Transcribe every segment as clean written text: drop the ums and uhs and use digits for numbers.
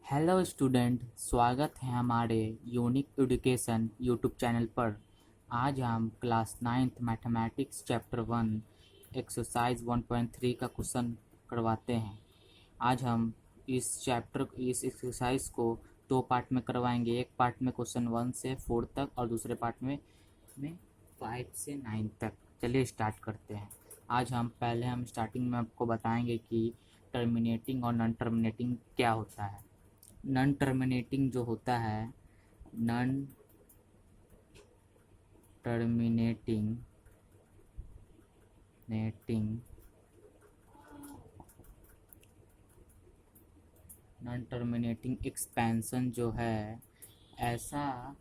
Hello student, स्वागत है हमारे यूनिक एजुकेशन यूट्यूब चैनल पर। आज हम class 9th mathematics chapter 1 exercise 1.3 का क्वेश्चन करवाते हैं। आज हम इस एक्सरसाइज को दो पार्ट में करवाएंगे। एक पार्ट में क्वेश्चन 1 से 4 तक और दूसरे पार्ट में 5 से 9 तक। चलिए स्टार्ट करते हैं। आज हम स्टार्टिंग में आपको बताएंगे कि टर्मिनेटिंग और नॉन टर्मिनेटिंग क्या होता है। नॉन टर्मिनेटिंग जो होता है, non terminating netting non terminating expansion जो है, ऐसा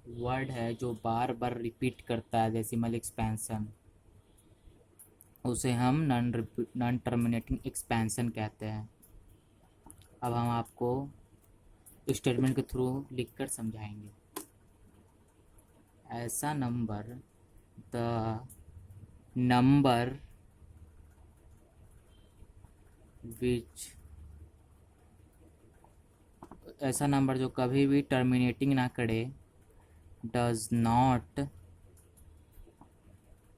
वर्ड है जो बार बार रिपीट करता है डेसिमल एक्सपेंशन। उसे हम नॉन टर्मिनेटिंग एक्सपेंशन कहते हैं। अब हम आपको स्टेटमेंट के थ्रू लिखकर समझाएंगे। ऐसा नंबर, द नंबर विच ऐसा नंबर जो कभी भी टर्मिनेटिंग ना करे, डज नॉट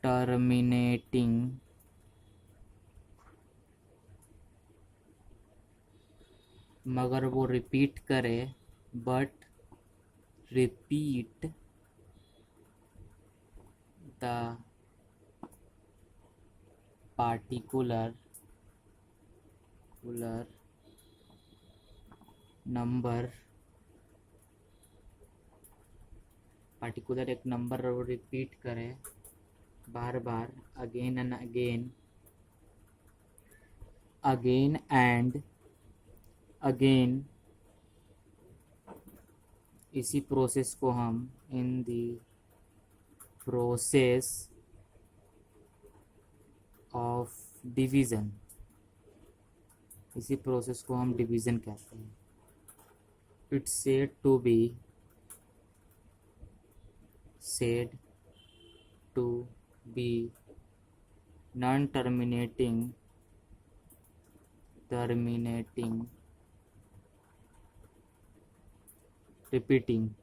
टर्मिनेटिंग मगर वो रिपीट करे, but repeat the particular number, particular एक नंबर वो रिपीट करे बार बार, अगेन एंड अगेन। इसी प्रोसेस को हम इन दी प्रोसेस ऑफ डिवीज़न, इसी प्रोसेस को हम डिवीज़न कहते हैं। It's said to be non terminating repeating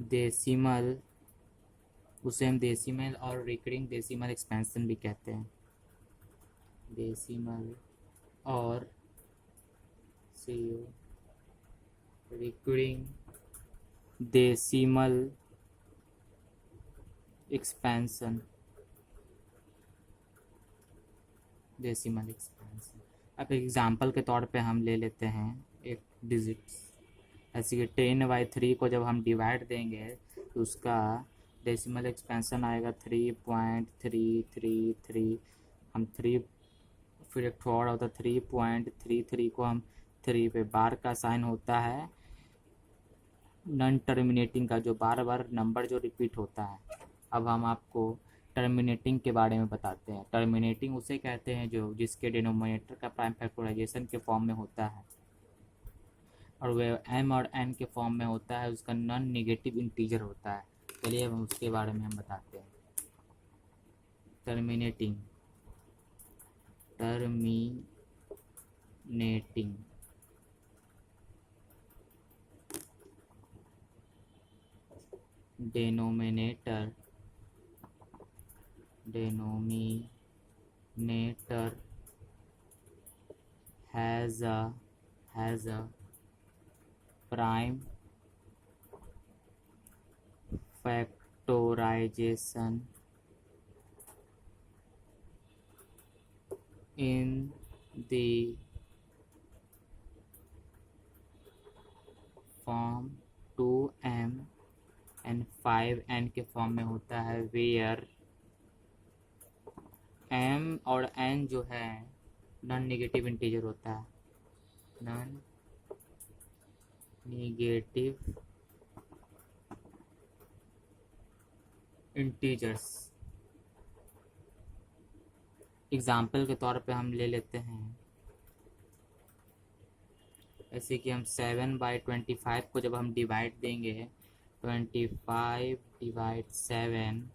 decimal, उसे हम डेसिमल और रिकरिंग डेसिमल एक्सपेंशन भी कहते हैं। डेसिमल और रिकरिंग डेसिमल एक्सपेंशन, अब एग्जाम्पल के तौर पे हम ले लेते हैं एक डिजिट्स। ऐसे कि 10/3 को जब हम डिवाइड देंगे तो उसका डेसिमल एक्सपेंशन आएगा 3.333। हम 3, फिर एक और होता है 3.33 को हम 3 पे बार का साइन होता है नॉन टर्मिनेटिंग का, जो बार बार नंबर जो रिपीट होता है। अब हम आपको टर्मिनेटिंग के बारे में बताते हैं। टर्मिनेटिंग उसे कहते हैं जो जिसके डिनोमिनेटर का प्राइम फैक्टराइजेशन के फॉर्म में होता है और वह m और n के फॉर्म में होता है, उसका नॉन नेगेटिव इंटीजर होता है। चलिए अब उसके बारे में हम बताते हैं। Terminating denominator has a prime factorization in the form 2m and 5n के फॉर्म में होता है, वेयर m और n जो है नॉन नेगेटिव इंटीजर होता है। Non negative integers. एग्जाम्पल के तौर पे हम ले लेते हैं, ऐसे कि हम 7/25 को जब हम डिवाइड देंगे 25/7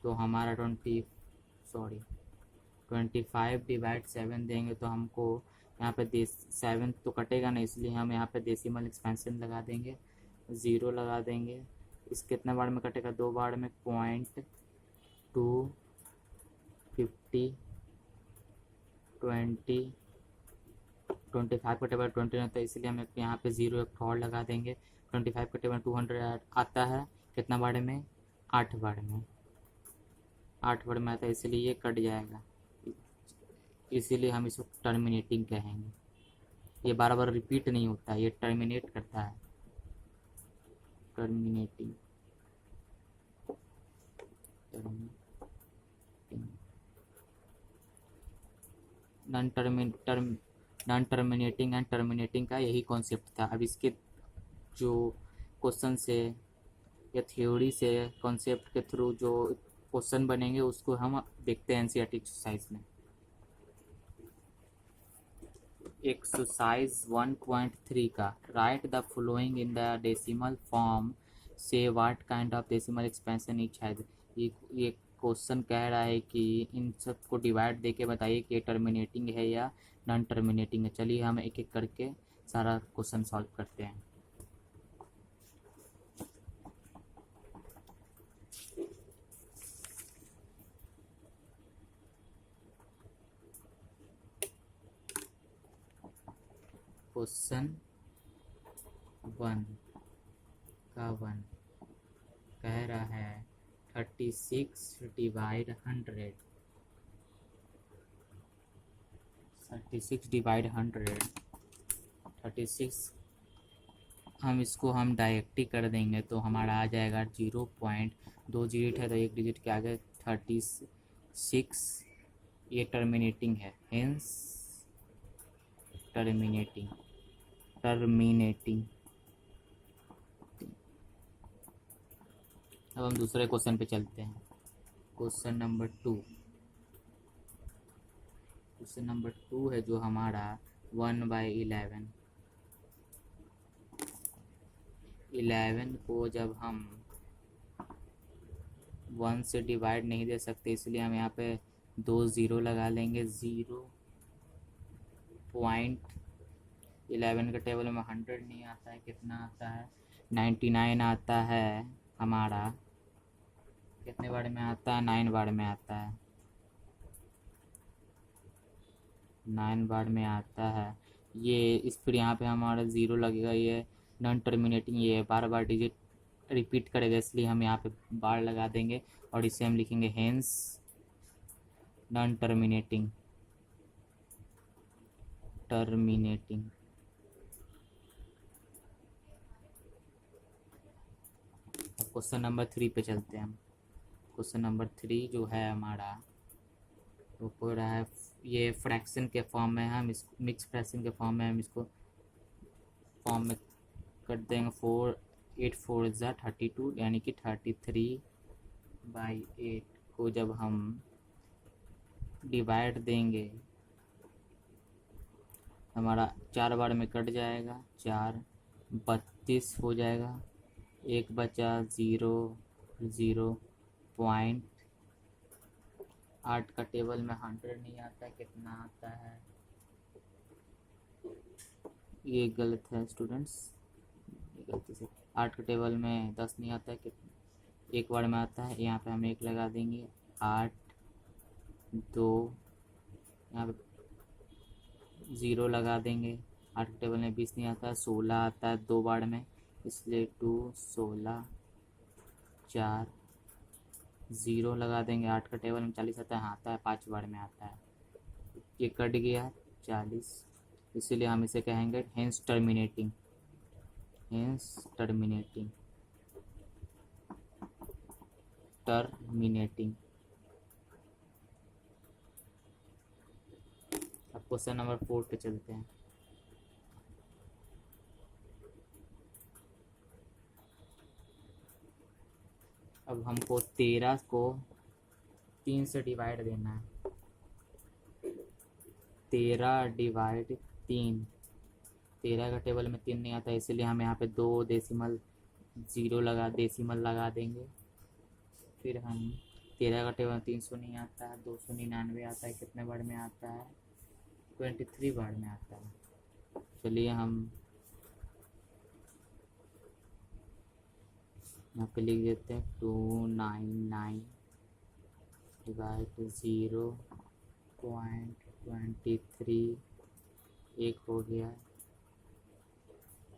तो हमारा 20 25 डिवाइड 7 देंगे तो हमको यहाँ पे 7 तो कटेगा नहीं, इसलिए हम यहाँ पे डेसिमल एक्सपेंशन लगा देंगे, 0 लगा देंगे। इस कितने बार में कटेगा? 2 बार में। 0.2 50 20 25 का टेबल 20 रहता है, इसलिए हम यहाँ पे 0 एक और लगा देंगे। 25 का टेबल 200 आता है कितना बार में? 8 बार में। 8 बार में आता है, इसलिए ये कट जाएगा, इसीलिए हम इसको टर्मिनेटिंग कहेंगे। ये बार बार रिपीट नहीं होता है, ये टर्मिनेट करता है। Terminating non terminating and terminating का यही कॉन्सेप्ट था। अब इसके जो क्वेश्चन से या थ्योरी से कॉन्सेप्ट के थ्रू जो क्वेश्चन बनेंगे उसको हम देखते हैं एनसीईआरटी एक्सरसाइज में। एक्सरसाइज 1.3 का write the following in the decimal form, say what kind of decimal expansion each has. ये क्वेश्चन कह रहा है कि इन सब को डिवाइड देके बताइए कि ये टर्मिनेटिंग है या नॉन टर्मिनेटिंग है। चलिए हम एक एक करके सारा क्वेश्चन सॉल्व करते हैं। क्वेश्चन 1 का 1 कह रहा है 36 डिवाइड 100। 36 डिवाइड 100, 36 हम इसको हम डायरेक्ट ही कर देंगे तो हमारा आ जाएगा 0.2 डिजिट है तो एक डिजिट के आगे 36। ये टर्मिनेटिंग है, हेंस टर्मिनेटिंग। अब हम दूसरे क्वेश्चन पे चलते हैं। क्वेश्चन नंबर 2 है जो हमारा 1/11। 11 को जब हम 1 से डिवाइड नहीं दे सकते, इसलिए हम यहाँ पे 2 0 लगा लेंगे। 0.11 के टेबल में 100 नहीं आता है, कितना आता है? 99 आता है हमारा। कितने बार में आता है? 9 बार में आता है। 9 बार में आता है। ये इस पर यहाँ पे हमारा 0 लगेगा, ये नॉन टर्मिनेटिंग, ये बार बार डिजिट रिपीट करेगा, इसलिए हम यहाँ पे बार लगा देंगे और इसे हम लिखेंगे हेंस नॉन टर्मिनेटिंग। अब क्वेश्चन नंबर 3 पे चलते हैं हम। क्वेश्चन नंबर 3 जो है हमारा वो हो रहा है, ये फ्रैक्शन के फॉर्म में है, हम इसको मिक्स फ्रैक्शन के फॉर्म में हम इसको फॉर्म में कर देंगे। 8 4 32, यानी कि 33/8 को जब हम डिवाइड देंगे हमारा 4 बार में कट जाएगा, 4 32 हो जाएगा। एक बचा 0.8 का टेबल में 100 नहीं आता, कितना आता है? ये गलत है स्टूडेंट्स, ये गलती से 8 के टेबल में 10 नहीं आता है, कितना? एक बार में आता है, यहाँ पे हम 1 लगा देंगे। 8 2, यहाँ पे 0 लगा देंगे। 8 के टेबल में 20 नहीं आता है, 16 आता है 2 बार में, इसलिए 2 16 4 0 लगा देंगे। 8 का टेबल में 40 आता है, हाँ आता है, 5 बार में आता है। ये कट गया 40, इसीलिए हम इसे कहेंगे हेंस टर्मिनेटिंग। अब क्वेश्चन नंबर 4 पे चलते हैं। अब हमको 13 को 3 से डिवाइड देना है। 13 डिवाइड 3, 13 का टेबल में 3 नहीं आता, इसलिए हम यहाँ पे 2 डेसिमल लगा देंगे। फिर हम 13 का टेबल 300 नहीं आता है, 299 आता है, कितने वर्ड में आता है? 23 वर्ड में आता है। चलिए हम यहाँ पे लिख देते हैं 299 डिवाइड 0.23, एक हो गया,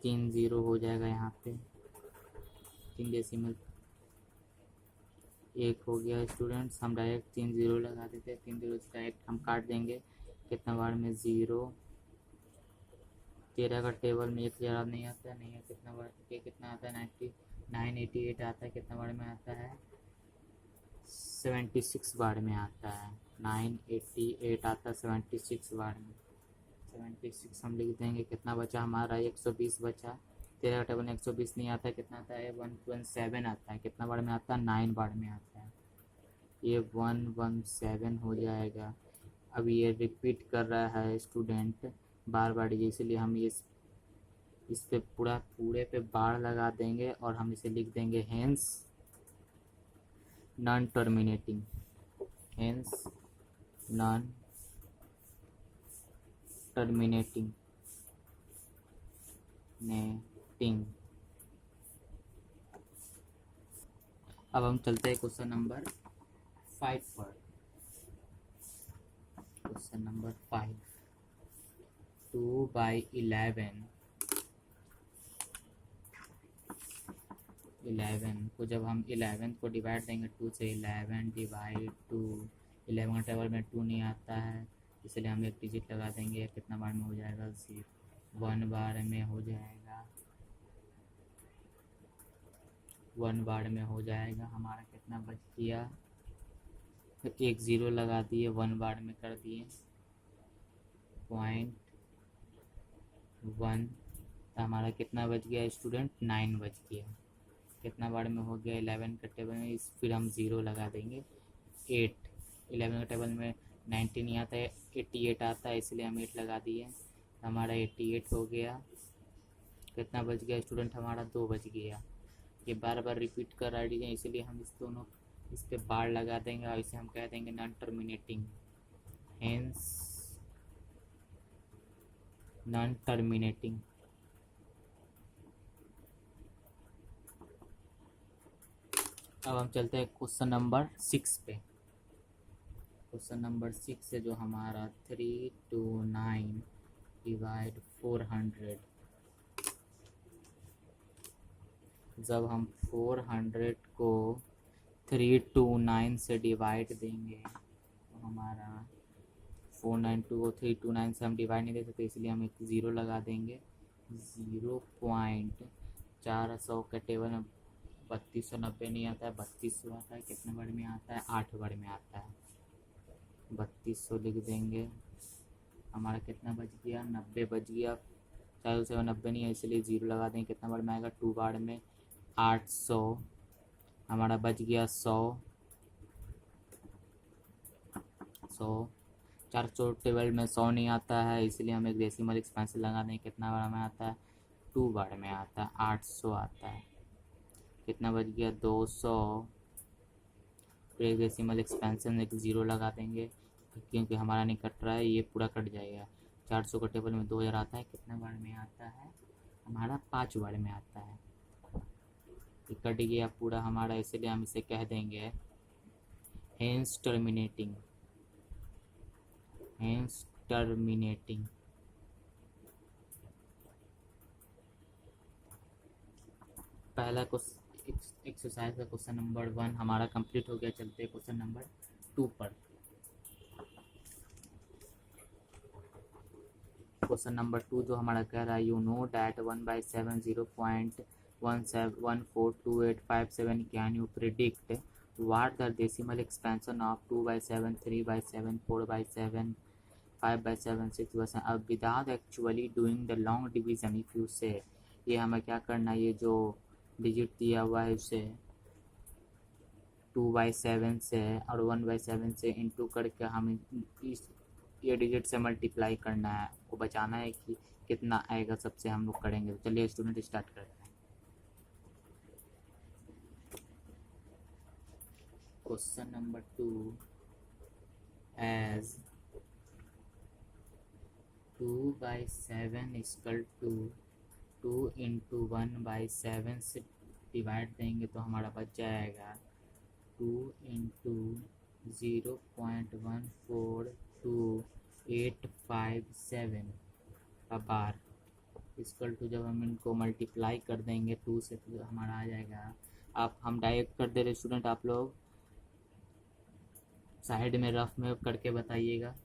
3 0 हो जाएगा यहाँ पे, 3 डेसिमल एक हो गया। स्टूडेंट्स हम डायरेक्ट 3 0 लगा देते हैं, 3 0 से डायरेक्ट हम काट देंगे, कितना बार में 0। 13 का टेबल में 1000 नहीं आता है, नहीं है, कितना बार के कितना आता है? 988 आता है, कितना बार में आता है? 76 बार में आता है। 988 आता है 76 बार में। 76 हम लिख देंगे, कितना बचा हमारा? 120 बचा। 13 का टेबल में 120 नहीं आता है, कितना आता है? 117 आता है, कितना बार में आता है? 9 बार में आता है। ये 117 हो जाएगा। अब ये रिपीट कर रहा है स्टूडेंट बार बार, इसलिए हम इस पे पूरे पे बार लगा देंगे और हम इसे लिख देंगे hence non terminating, hence non terminating netting. अब हम चलते हैं क्वेश्चन नंबर 5 पर। क्वेश्चन नंबर 5, 2/11 को जब हम 11 को डिवाइड देंगे 2 से, 11 डिवाइड 2, 11 का टेबल में 2 नहीं आता है, इसलिए हम एक डिजिट लगा देंगे, कितना बार में हो जाएगा? 1 बार में हो जाएगा, 1 बार में हो जाएगा। हमारा कितना बच गया? एक 0 लगा दिए, 1 बार में कर दिए, 0.1, तो हमारा कितना बच गया स्टूडेंट? 9 बच गया। कितना बार में हो गया? 11 का टेबल में, फिर हम 0 लगा देंगे। 8, 11 का टेबल में 90 नहीं आता है, 88 आता है, इसलिए हम 8 लगा दिए, हमारा 88 हो गया। कितना बच गया स्टूडेंट? हमारा 2 बच गया। ये बार बार रिपीट कर रहा है, इसलिए हम इस पे बार लगा देंगे और इसे हम कह देंगे non terminating, hence non terminating. अब हम चलते हैं क्वेश्चन नंबर 6 पे। क्वेश्चन नंबर 6 है जो हमारा 329 डिवाइड 400। जब हम 400 को 329 से डिवाइड देंगे तो हमारा 492 को 329 से हम डिवाइड नहीं दे सकते, इसलिए हम एक 0 लगा देंगे। 0.400 के टेबल में 3290 नहीं आता है, 3200 आता है, कितने बार में आता है? 8 बार में आता है। 3200 लिख देंगे, हमारा कितना बच गया? 90 बच गया। 400 से 90 नहीं है, इसलिए 0 लगा देंगे, कितना बार में आएगा? 2 बार में। 800 हमारा बच गया। 100 400 टेबल में 100 नहीं आता है, इसलिए हम एक डेसिमल एक्सपेंशन लगा दें, कितना बार में आता है? 2 बार में आता है। 800 आता है, कितना बच गया? 200, फिर एक डेसिमल एक्सपेंशन एक 0 लगा देंगे, क्योंकि हमारा नहीं कट रहा है, ये पूरा कट जाएगा। 400 का टेबल में 2000 आता है, कितना बार में आता है? हमारा 5 बार में आता है। ये कट गया पूरा हमारा, इसलिए हम इसे कह देंगे हेंस टर्मिनेटिंग, हेंस टर्मिनेटिंग। पहला एक्सरसाइज का क्वेश्चन नंबर 1 हमारा कंप्लीट हो गया। चलते हैं क्वेश्चन नंबर 2 पर। क्वेश्चन नंबर 2 जो हमारा कह रहा है, you know that 1/7 0.17142857, can you predict what the decimal expansion of 2/7, 3/7, 4/7, 5/7, 6/7 without actually doing the long division if you say। ये हमें क्या करना है? ये जो डिजिट दिया हुआ है उसे 2/7 से और 1/7 से इंटू करके हम ये डिजिट से मल्टीप्लाई करना है, आपको बचाना है कि कितना आएगा, सबसे हम लोग करेंगे। तो चलिए स्टूडेंट स्टार्ट करते हैं। Question number 2 as 2/7 equal to 2 into 1/7 से डिवाइड देंगे तो हमारा बच जाएगा 2 इंटू 0.142 का बार इक्वल टू, जब हम इनको मल्टीप्लाई कर देंगे 2 से तो हमारा आ जाएगा। आप हम डायरेक्ट कर दे रहे स्टूडेंट, आप लोग साइड में रफ में करके बताइएगा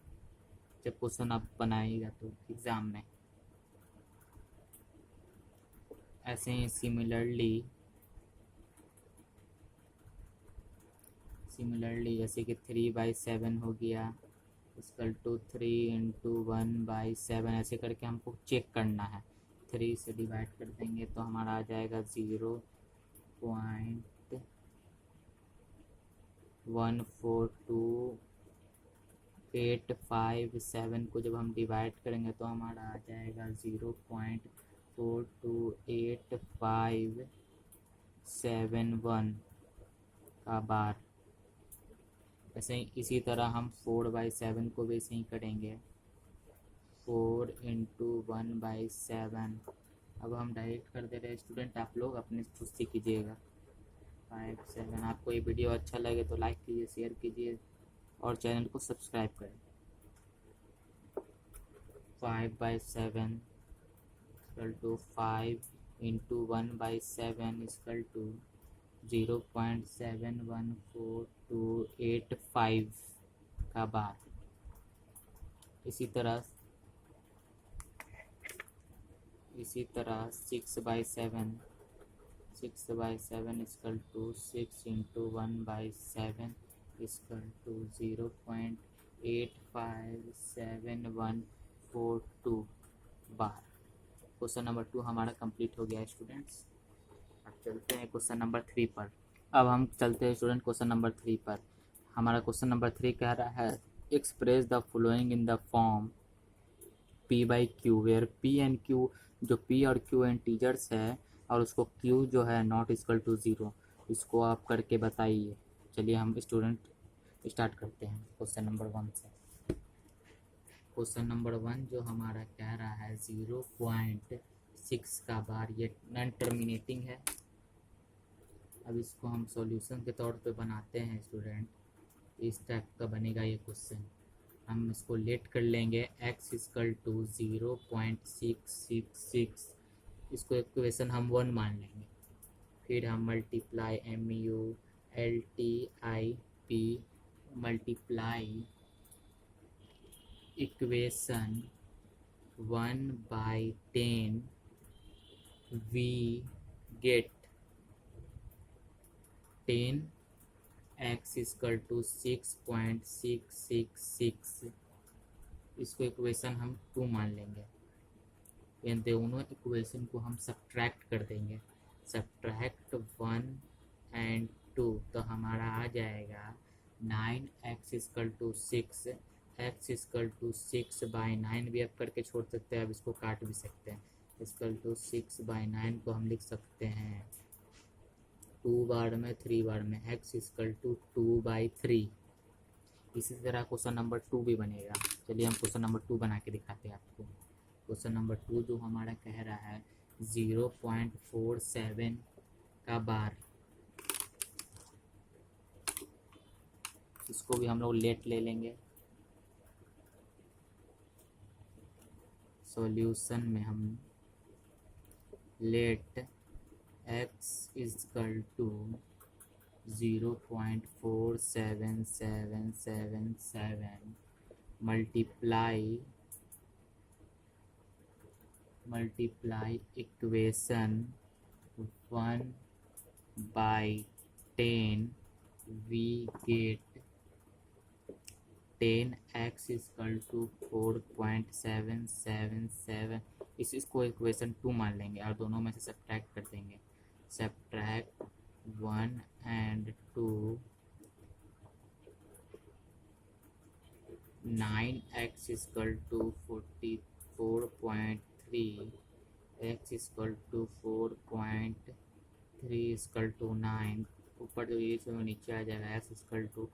जब क्वेश्चन आप बनाइएगा तो एग्ज़ाम में। ऐसे ही सिमिलरली जैसे कि 3/7 हो गया इक्वल टू 3 इंटू 1/7, ऐसे करके हमको चेक करना है। 3 से डिवाइड कर देंगे तो हमारा आ जाएगा 0.14285 को जब हम डिवाइड करेंगे तो हमारा आ जाएगा 0.42871 का बार। ऐसे ही इसी तरह हम 4/7 को भी ऐसे ही करेंगे, 4 इंटू 1/7। अब हम डायरेक्ट कर दे रहे हैं स्टूडेंट, आप लोग अपने खुद से कीजिएगा। 5 7। आपको ये वीडियो अच्छा लगे तो लाइक कीजिए, शेयर कीजिए और चैनल को सब्सक्राइब करें। 5/7 equal to 5 into 1/7 equal to 0.714285 का बार। इसी तरह 6/7 equal to 6 into 1/7 equal to 0.857142 bar. Question number 2 हमारा कंप्लीट हो गया है स्टूडेंट्स। अब चलते हैं क्वेश्चन नंबर 3 पर। अब हम चलते हैं स्टूडेंट क्वेश्चन नंबर 3 पर। हमारा क्वेश्चन नंबर 3 कह रहा है express the following in the form P/Q where P and Q, जो P और Q इंटीजर्स है और उसको Q जो है नॉट इक्वल टू 0, इसको आप करके बताइए। चलिए हम स्टूडेंट स्टार्ट करते हैं क्वेश्चन नंबर 1 से। क्वेश्चन नंबर 1 जो हमारा कह रहा है 0.6 का बार, ये नॉन टर्मिनेटिंग है। अब इसको हम सॉल्यूशन के तौर पे बनाते हैं स्टूडेंट। इस टाइप का बनेगा ये क्वेश्चन। हम इसको लेट कर लेंगे x इक्वल टू 0.666, इसको इक्वेशन हम 1 मान लेंगे। फिर हम multiply MULTIP multiply equation 1/10 we get 10x equal to 6.666, इसको इक्वेशन हम 2 मान लेंगे। इन दोनों इक्वेशन को हम सब्ट्रैक्ट कर देंगे, सब्ट्रैक्ट 1 एंड 2 तो हमारा आ जाएगा 9x equal to 6, x equal to 6/9 भी आप करके छोड़ सकते हैं, अब इसको काट भी सकते हैं। इक्वल टू 6/9 को हम लिख सकते हैं 2 बार में 3 बार में, x इक्वल टू 2/3। इसी तरह क्वेश्चन नंबर 2 भी बनेगा। चलिए हम क्वेश्चन नंबर 2 बना के दिखाते हैं आपको। क्वेश्चन नंबर 2 जो हमारा कह रहा है 0.47 का बार, इसको भी हम लोग लेट ले लेंगे। सॉल्यूशन में हम let x equal to 0.47777 multiply equation 1/10 we get 10x equal to 4.777। इसको इक्वेशन 2 मान लेंगे और दोनों में से सब्ट्रैक्ट कर देंगे। Subtract 1 and 2, 9x equal to 44.3, x equal to 4.3 equal to 9, ऊपर जो ये से वो नीचे आ जाएगा, x इक्वल टू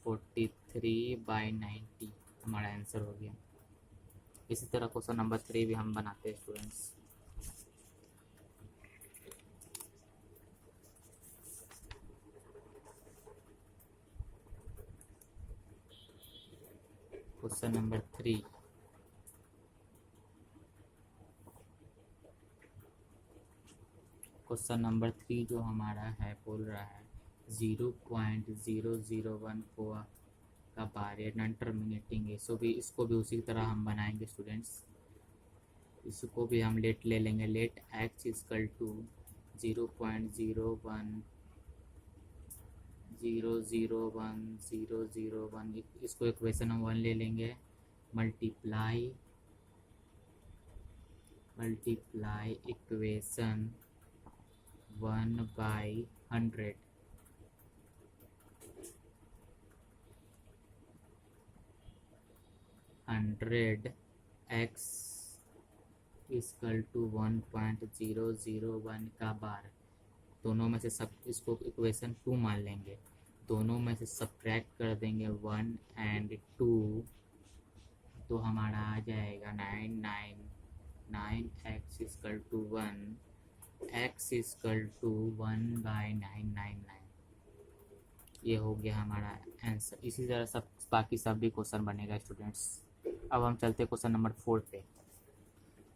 43/90 हमारा आंसर हो गया। इसी तरह क्वेश्चन नंबर 3 भी हम बनाते हैं students. Question number 3, question number 3 जो हमारा है बोल रहा है 0.001 का बार नॉन टर्मिनेटिंग है। सो भी इसको भी उसी तरह हम बनाएंगे स्टूडेंट्स। इसको भी हम लेट ले लेंगे, लेट x इक्वल टू 0.01001 इसको इक्वेशन हम 1 ले लेंगे, multiply equation 1/100 x equal to 1.001 का बार। दोनों में से सब इसको इक्वेशन 2 मान लेंगे, दोनों में से सब्ट्रैक्ट कर देंगे 1 और 2 तो हमारा आ जाएगा 9x equal to 1, x equal to 1/999। ये हो गया हमारा आंसर। इसी तरह सब बाकी सब भी क्वेश्चन बनेगा स्टूडेंट्स। अब हम चलते हैं क्वेश्चन नंबर 4 पे।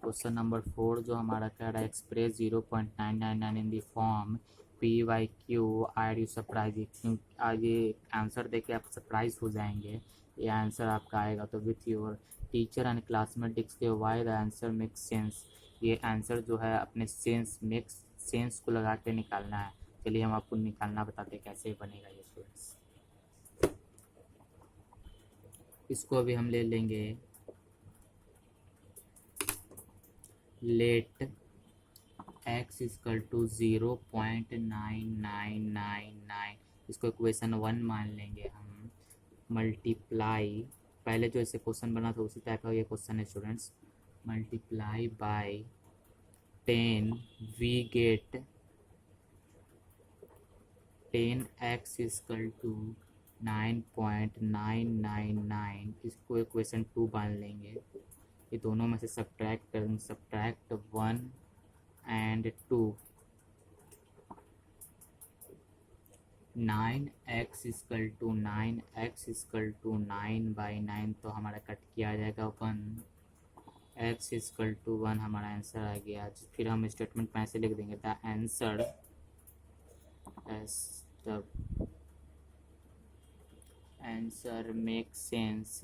क्वेश्चन नंबर 4 जो हमारा कह रहा है express 0.999 in the form PYQ are you surprise. आज ये आंसर देके आप सरप्राइज हो जाएंगे, ये आंसर आपका आएगा तो with your teacher and classmate discuss why the answer makes sense. ये आंसर जो है अपने सेंस को लगा के निकालना है। चलिए हम आपको निकालना बताते हैं कैसे बनेगा ये स्टूडेंट्स। इसको अभी हम ले लेंगे, लेट x इक्वल टू 0.9999 इसको इक्वेशन 1 मान लेंगे हम, मल्टीप्लाई पहले जो ऐसे क्वेश्चन बना था उसी टाइप का ये क्वेश्चन है students, multiply by 10 we get 10x equal to 9.999 इसको इक्वेशन 2 मान लेंगे। ये दोनों में से सब्ट्रैक्ट करेंगे, सब्ट्रैक्ट 1 और 2, 9x इक्वल टू 9/9 तो हमारा कट किया जाएगा 1, x इक्वल टू 1 हमारा आंसर आ गया। फिर हम स्टेटमेंट में ऐसे लिख देंगे द आंसर मेक सेंस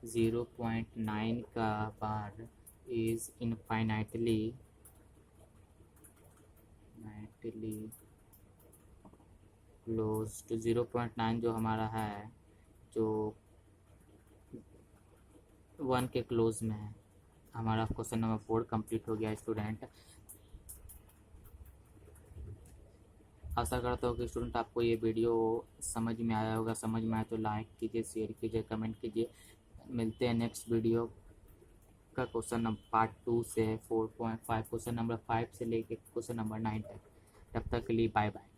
0.9 का bar is infinitely close to 0.9 जो हमारा है जो 1 के क्लोज में है। हमारा क्वेश्चन नंबर 4 कंप्लीट हो गया स्टूडेंट। आशा करता हूँ कि स्टूडेंट आपको ये वीडियो समझ में आया होगा। समझ में आया तो लाइक कीजिए, शेयर कीजिए, कमेंट कीजिए। मिलते हैं नेक्स्ट वीडियो का क्वेश्चन नंबर पार्ट 2 से 4.5 क्वेश्चन नंबर 5 से लेके क्वेश्चन नंबर 9 तक। तब तक के लिए बाय बाय।